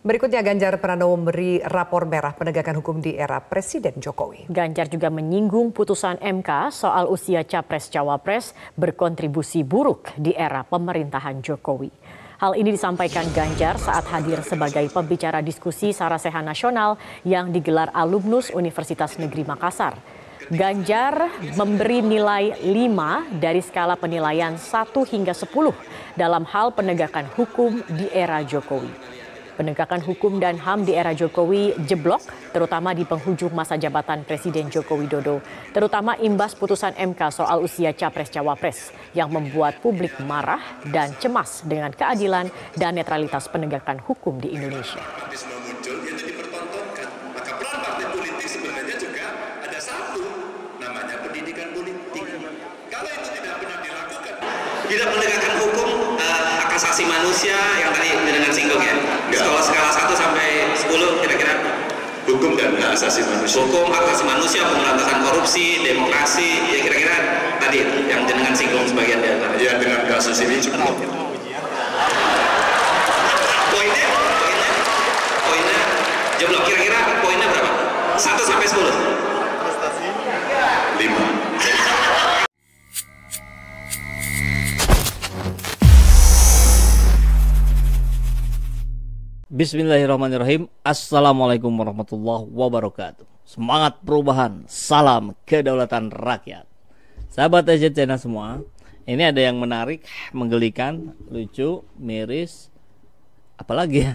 Berikutnya Ganjar Pranowo memberi rapor merah penegakan hukum di era Presiden Jokowi. Ganjar juga menyinggung putusan MK soal usia Capres-Cawapres berkontribusi buruk di era pemerintahan Jokowi. Hal ini disampaikan Ganjar saat hadir sebagai pembicara diskusi Sarasehan Nasional yang digelar alumnus Universitas Negeri Makassar. Ganjar memberi nilai 5 dari skala penilaian 1 hingga 10 dalam hal penegakan hukum di era Jokowi. Penegakan hukum dan HAM di era Jokowi jeblok, terutama di penghujung masa jabatan Presiden Joko Widodo, terutama imbas putusan MK soal usia Capres-Cawapres yang membuat publik marah dan cemas dengan keadilan dan netralitas penegakan hukum di Indonesia. Maka peran partai politik sebenarnya juga ada satu, namanya pendidikan politik. Kalau itu tidak benar dilakukan, tidak menegakkan hukum hak asasi manusia yang tadi dengan singgung ya. Sekolah skala 1 sampai 10 kira-kira hukum dan hak asasi manusia. Hukum hak asasi manusia, pemberantasan korupsi, demokrasi, ya kira-kira tadi yang dengan singgung sebagian dari ya dengan kasus ini cukup. Poinnya jeblok, kira-kira poinnya berapa? 1 sampai 10. Prestasi 5. Bismillahirrahmanirrahim. Assalamualaikum warahmatullahi wabarakatuh. Semangat perubahan, salam kedaulatan rakyat. Sahabat SC Channel semua, ini ada yang menarik, menggelikan, lucu, miris, apalagi ya?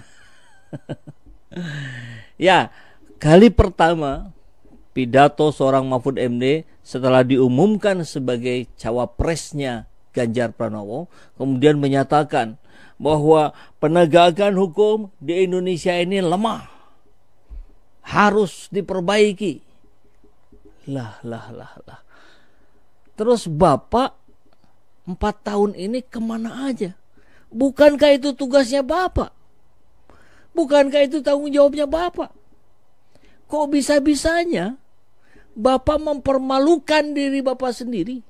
Ya, kali pertama pidato seorang Mahfud MD setelah diumumkan sebagai cawapresnya Ganjar Pranowo, kemudian menyatakan bahwa penegakan hukum di Indonesia ini lemah, harus diperbaiki. Lah. Terus Bapak 4 tahun ini kemana aja? Bukankah itu tugasnya Bapak? Bukankah itu tanggung jawabnya Bapak? Kok bisa-bisanya Bapak mempermalukan diri Bapak sendiri,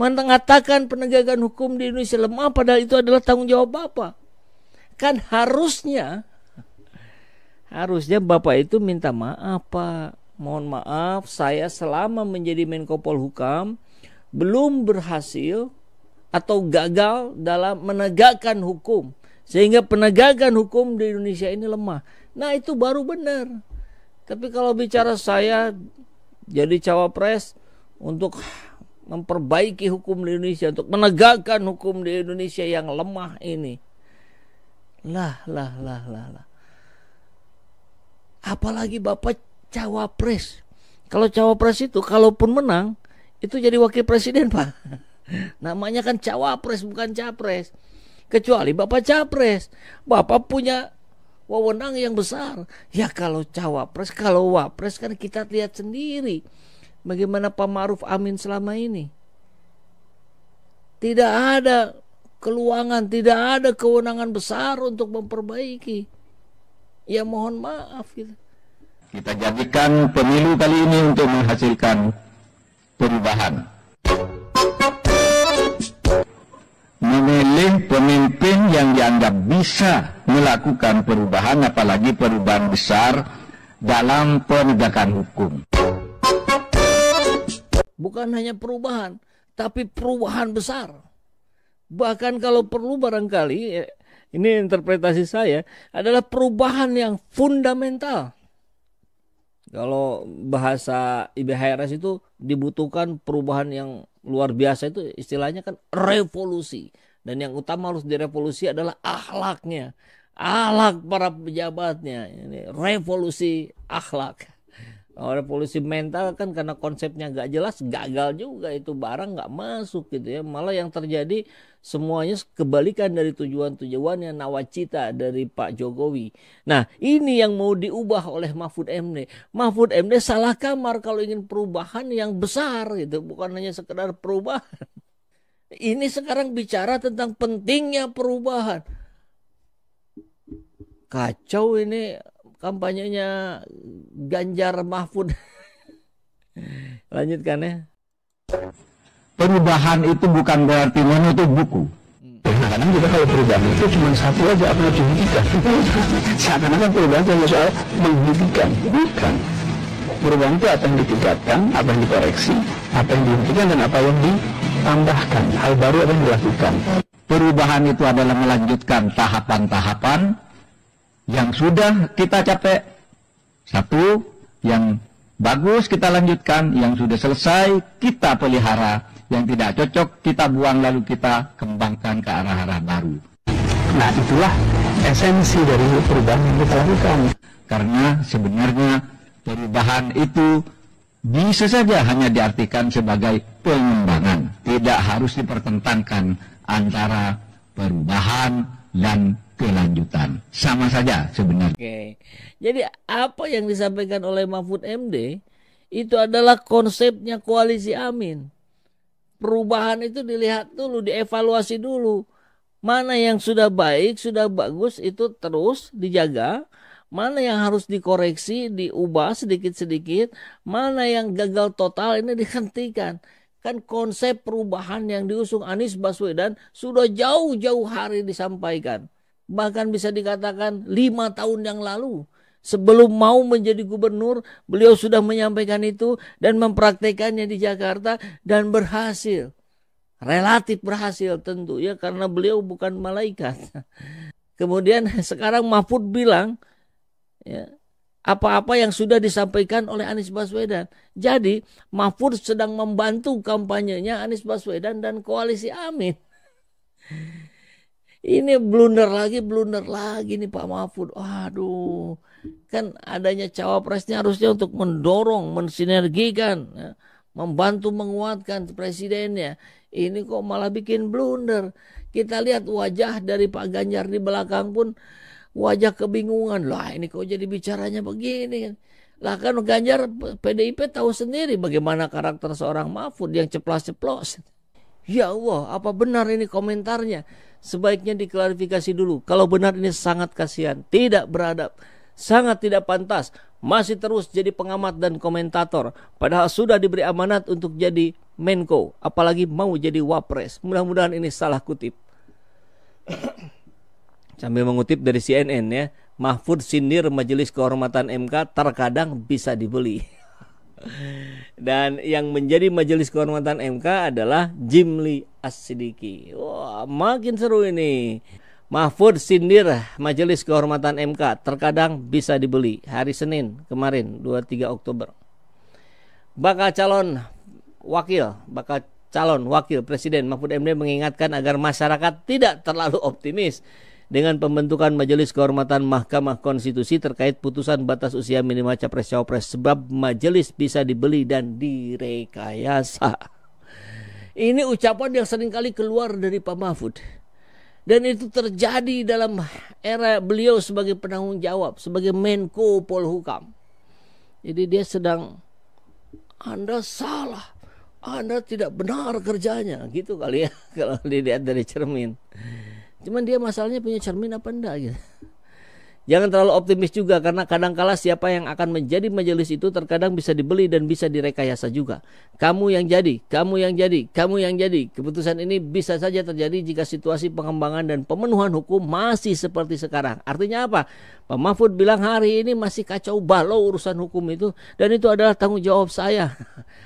mengatakan penegakan hukum di Indonesia lemah, padahal itu adalah tanggung jawab Bapak. Kan harusnya Bapak itu minta maaf, Pak. Mohon maaf, saya selama menjadi Menko Polhukam belum berhasil atau gagal dalam menegakkan hukum, sehingga penegakan hukum di Indonesia ini lemah. Nah, itu baru benar. Tapi kalau bicara saya jadi cawapres untuk memperbaiki hukum di Indonesia, untuk menegakkan hukum di Indonesia yang lemah ini. Lah. Apalagi Bapak cawapres. Kalau cawapres itu kalaupun menang, itu jadi wakil presiden, Pak. Namanya kan cawapres, bukan capres. Kecuali Bapak capres, Bapak punya wewenang yang besar. Ya kalau cawapres, kalau wapres kan kita lihat sendiri bagaimana Pak Ma'ruf Amin selama ini. Tidak ada keluangan, tidak ada kewenangan besar untuk memperbaiki. Ya mohon maaf gitu. Kita jadikan pemilu kali ini untuk menghasilkan perubahan. Memilih pemimpin yang dianggap bisa melakukan perubahan, apalagi perubahan besar dalam penegakan hukum. Bukan hanya perubahan, tapi perubahan besar. Bahkan kalau perlu barangkali, ini interpretasi saya, adalah perubahan yang fundamental. Kalau bahasa IBHRS itu dibutuhkan perubahan yang luar biasa, itu istilahnya kan revolusi. Dan yang utama harus direvolusi adalah akhlaknya. Akhlak para pejabatnya. Ini revolusi akhlak. Revolusi mental kan karena konsepnya gak jelas, gagal juga, itu barang gak masuk gitu ya. Malah yang terjadi semuanya kebalikan dari tujuan-tujuan yang nawacita dari Pak Jokowi. Nah, ini yang mau diubah oleh Mahfud MD. Mahfud MD salah kamar kalau ingin perubahan yang besar gitu, bukan hanya sekedar perubahan. Ini sekarang bicara tentang pentingnya perubahan. Kacau ini kampanyenya Ganjar Mahfud. Lanjutkan ya. Perubahan itu bukan berarti menutup buku. kadang-kadang juga kalau perubahan itu cuma satu aja, apa yang dihentikan. Seakan-akan perubahan hanya soal menghentikan. Bukan. Perubahan itu apa yang ditingkatkan, apa yang dikoreksi, apa yang dihentikan, dan apa yang ditambahkan. Hal baru apa yang dilakukan. Perubahan itu adalah melanjutkan tahapan-tahapan yang sudah kita capai. Satu, yang bagus kita lanjutkan, yang sudah selesai kita pelihara, yang tidak cocok kita buang lalu kita kembangkan ke arah-arah baru. Nah, itulah esensi dari perubahan yang kita lakukan. Karena sebenarnya perubahan itu bisa saja hanya diartikan sebagai pengembangan, tidak harus dipertentangkan antara perubahan dan kelanjutan. Sama saja sebenarnya. Oke. Jadi apa yang disampaikan oleh Mahfud MD itu adalah konsepnya koalisi Amin. Perubahan itu dilihat dulu, dievaluasi dulu. Mana yang sudah baik, sudah bagus itu terus dijaga. Mana yang harus dikoreksi, diubah sedikit-sedikit. Mana yang gagal total ini dihentikan. Kan konsep perubahan yang diusung Anies Baswedan sudah jauh-jauh hari disampaikan. Bahkan bisa dikatakan 5 tahun yang lalu. Sebelum mau menjadi gubernur, beliau sudah menyampaikan itu dan mempraktekannya di Jakarta dan berhasil. Relatif berhasil tentu ya, karena beliau bukan malaikat. Kemudian sekarang Mahfud bilang ya, apa-apa yang sudah disampaikan oleh Anies Baswedan. Jadi Mahfud sedang membantu kampanyenya Anies Baswedan dan koalisi Amin. Ini blunder lagi nih Pak Mahfud. Aduh, kan adanya cawapresnya harusnya untuk mendorong, mensinergikan, ya, membantu menguatkan presidennya. Ini kok malah bikin blunder. Kita lihat wajah dari Pak Ganjar di belakang pun wajah kebingungan. Lah ini kok jadi bicaranya begini. Lah kan Ganjar PDIP tahu sendiri bagaimana karakter seorang Mahfud yang ceplas-ceplos. Ya Allah, apa benar ini komentarnya? Sebaiknya diklarifikasi dulu. Kalau benar ini sangat kasihan, tidak beradab, sangat tidak pantas, masih terus jadi pengamat dan komentator. Padahal sudah diberi amanat untuk jadi Menko, apalagi mau jadi Wapres. Mudah-mudahan ini salah kutip. Sambil mengutip dari CNN ya, Mahfud sindir Majelis Kehormatan MK terkadang bisa dibeli. Dan yang menjadi Majelis Kehormatan MK adalah Jimli As-Sidiki. Wah, makin seru ini. Mahfud sindir Majelis Kehormatan MK terkadang bisa dibeli. Hari Senin kemarin 23 Oktober. Bakal calon wakil Presiden Mahfud MD mengingatkan agar masyarakat tidak terlalu optimis dengan pembentukan Majelis Kehormatan Mahkamah Konstitusi terkait putusan batas usia minimal Capres-Cawapres, sebab majelis bisa dibeli dan direkayasa. Ini ucapan yang seringkali keluar dari Pak Mahfud. Dan itu terjadi dalam era beliau sebagai penanggung jawab, sebagai Menko Polhukam. Jadi dia sedang, Anda salah, Anda tidak benar kerjanya, gitu kali ya kalau dilihat dari cermin. Cuman dia masalahnya punya cermin apa enggak gitu. Jangan terlalu optimis juga, karena kadangkala siapa yang akan menjadi majelis itu terkadang bisa dibeli dan bisa direkayasa juga. Kamu yang jadi. Keputusan ini bisa saja terjadi jika situasi pengembangan dan pemenuhan hukum masih seperti sekarang. Artinya apa? Pak Mahfud bilang hari ini masih kacau balau urusan hukum itu, dan itu adalah tanggung jawab saya.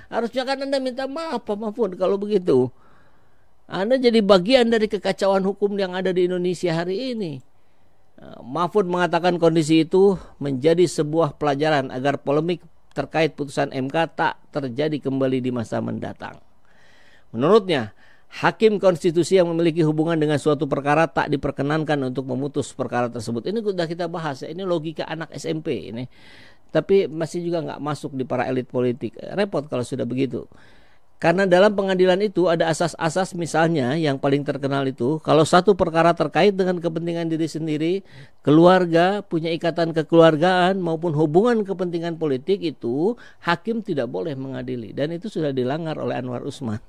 Harusnya kan Anda minta maaf Pak Mahfud kalau begitu. Anda jadi bagian dari kekacauan hukum yang ada di Indonesia hari ini. Mahfud mengatakan kondisi itu menjadi sebuah pelajaran agar polemik terkait putusan MK tak terjadi kembali di masa mendatang. Menurutnya, hakim konstitusi yang memiliki hubungan dengan suatu perkara tak diperkenankan untuk memutus perkara tersebut. Ini sudah kita bahas ya, ini logika anak SMP ini. Tapi masih juga nggak masuk di para elit politik. Repot kalau sudah begitu. Karena dalam pengadilan itu ada asas-asas, misalnya yang paling terkenal itu, kalau satu perkara terkait dengan kepentingan diri sendiri, keluarga, punya ikatan kekeluargaan maupun hubungan kepentingan politik, itu hakim tidak boleh mengadili. Dan itu sudah dilanggar oleh Anwar Usman.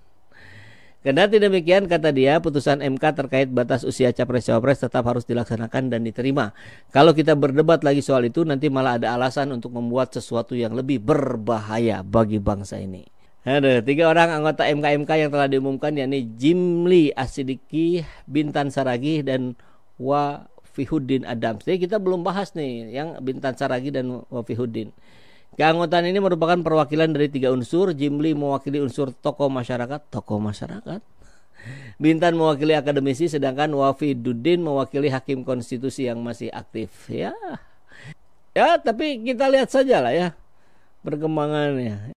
Kendati demikian, kata dia, putusan MK terkait batas usia Capres-Cawapres tetap harus dilaksanakan dan diterima. Kalau kita berdebat lagi soal itu, nanti malah ada alasan untuk membuat sesuatu yang lebih berbahaya bagi bangsa ini. Aduh, 3 orang anggota MK yang telah diumumkan yakni Jimli Asidiki, Bintan Saragih, dan Wafihuddin Adams. Jadi kita belum bahas nih yang Bintan Saragih dan Wafihuddin. Keanggotaan ini merupakan perwakilan dari 3 unsur. Jimli mewakili unsur tokoh masyarakat. Bintan mewakili akademisi, sedangkan Wafihuddin mewakili hakim konstitusi yang masih aktif. Ya, tapi kita lihat saja lah ya perkembangannya.